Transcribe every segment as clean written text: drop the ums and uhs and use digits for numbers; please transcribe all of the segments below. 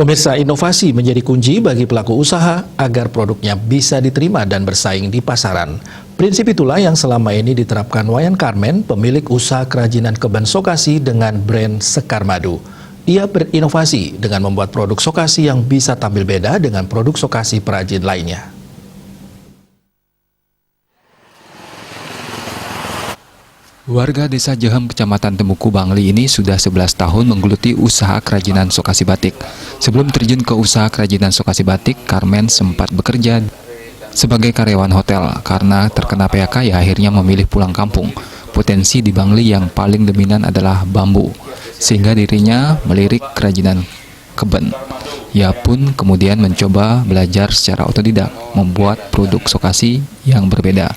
Pemirsa, inovasi menjadi kunci bagi pelaku usaha agar produknya bisa diterima dan bersaing di pasaran. Prinsip itulah yang selama ini diterapkan Wayan Karmen, pemilik usaha kerajinan keben Sokasi dengan brand Sekar Madu. Ia berinovasi dengan membuat produk Sokasi yang bisa tampil beda dengan produk Sokasi perajin lainnya. Warga Desa Jehem, Kecamatan Temuku, Bangli ini sudah 11 tahun menggeluti usaha kerajinan Sokasi batik. Sebelum terjun ke usaha kerajinan Sokasi batik, Karmen sempat bekerja sebagai karyawan hotel. Karena terkena PHK, ia akhirnya memilih pulang kampung. Potensi di Bangli yang paling dominan adalah bambu, sehingga dirinya melirik kerajinan keben. Ia pun kemudian mencoba belajar secara otodidak, membuat produk Sokasi yang berbeda.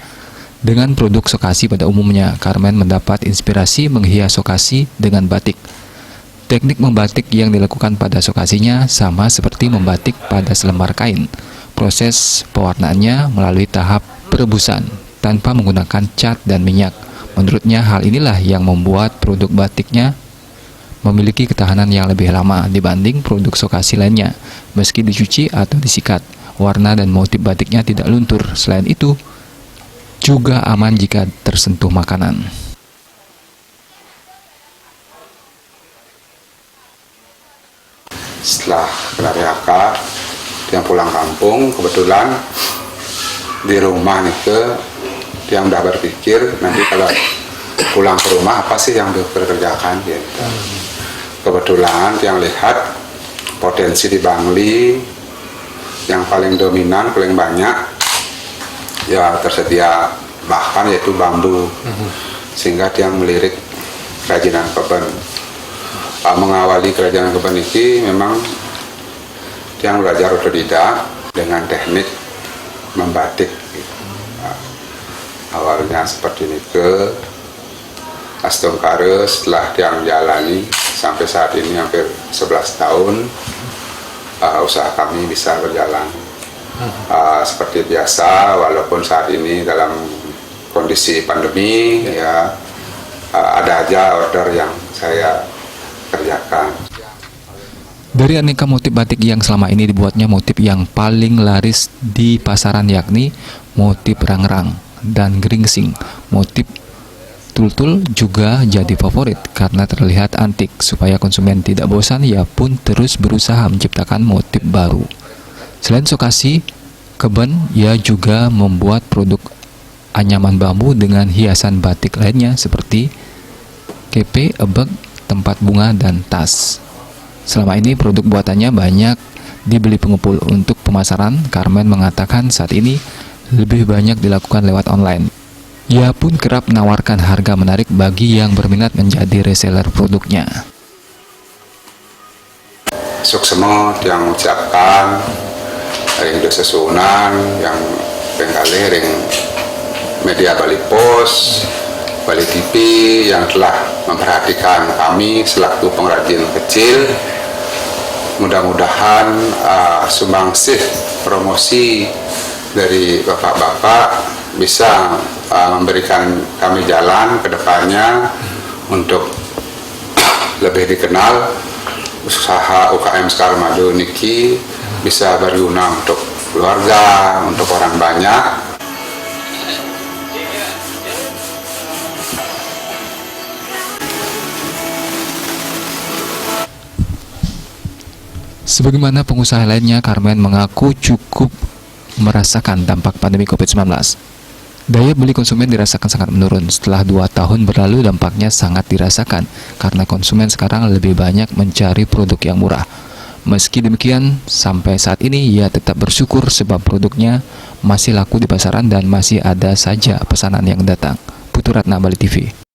Dengan produk Sokasi pada umumnya, Karmen mendapat inspirasi menghias Sokasi dengan batik. Teknik membatik yang dilakukan pada Sokasinya sama seperti membatik pada selembar kain. Proses pewarnaannya melalui tahap perebusan tanpa menggunakan cat dan minyak. Menurutnya hal inilah yang membuat produk batiknya memiliki ketahanan yang lebih lama dibanding produk Sokasi lainnya. Meski dicuci atau disikat, warna dan motif batiknya tidak luntur. Selain itu, juga aman jika tersentuh makanan. Setelah kena PHK, yang pulang kampung, kebetulan di rumah nih dia udah berpikir nanti kalau pulang ke rumah apa sih yang dikerjakan gitu. Kebetulan yang lihat potensi di Bangli yang paling dominan, paling banyak ya tersedia bahan yaitu bambu, sehingga dia melirik kerajinan keben. Mengawali kerajinan keben ini memang dia belajar otodidak dengan teknik membatik. Awalnya seperti ini ke Astungkare, setelah dia menjalani sampai saat ini hampir 11 tahun usaha kami bisa berjalan. Seperti biasa, walaupun saat ini dalam kondisi pandemi, ya ada aja order yang saya kerjakan. Dari aneka motif batik yang selama ini dibuatnya, motif yang paling laris di pasaran yakni motif rangrang dan geringsing. Motif tul-tul juga jadi favorit karena terlihat antik. Supaya konsumen tidak bosan, ia pun terus berusaha menciptakan motif baru. Selain Sokasi keben, ia juga membuat produk anyaman bambu dengan hiasan batik lainnya seperti kepe, ebek, tempat bunga, dan tas. Selama ini produk buatannya banyak dibeli pengumpul. Untuk pemasaran, Karmen mengatakan saat ini lebih banyak dilakukan lewat online. Ia pun kerap menawarkan harga menarik bagi yang berminat menjadi reseller produknya. Sukses yang mengucapkan ring desa susunan yang pengkali ring media Bali Pos, Bali TV yang telah memperhatikan kami selaku pengrajin kecil. Mudah-mudahan sumbangsih promosi dari bapak-bapak bisa memberikan kami jalan ke depannya untuk lebih dikenal. Usaha UKM Sekar Madu niki bisa berguna untuk keluarga, untuk orang banyak. Sebagaimana pengusaha lainnya, Karmen mengaku cukup merasakan dampak pandemi COVID-19. Daya beli konsumen dirasakan sangat menurun. Setelah 2 tahun berlalu, dampaknya sangat dirasakan karena konsumen sekarang lebih banyak mencari produk yang murah. Meski demikian, sampai saat ini ia tetap bersyukur sebab produknya masih laku di pasaran dan masih ada saja pesanan yang datang. Putu Ratna, Bali TV.